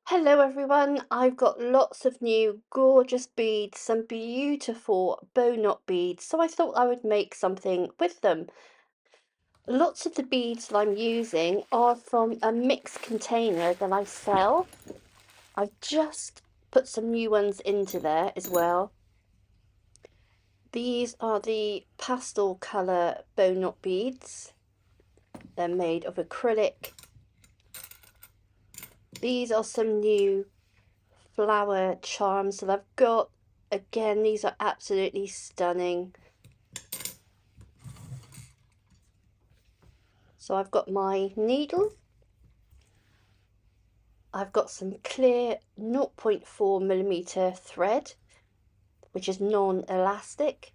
Hello everyone, I've got lots of new gorgeous beads, some beautiful bow knot beads, so I thought I would make something with them. Lots of the beads that I'm using are from a mixed container that I sell. I've just put some new ones into there as well. These are the pastel colour bow knot beads. They're made of acrylic. These are some new flower charms that I've got. Again, these are absolutely stunning. So I've got my needle. I've got some clear 0.4mm thread, which is non-elastic.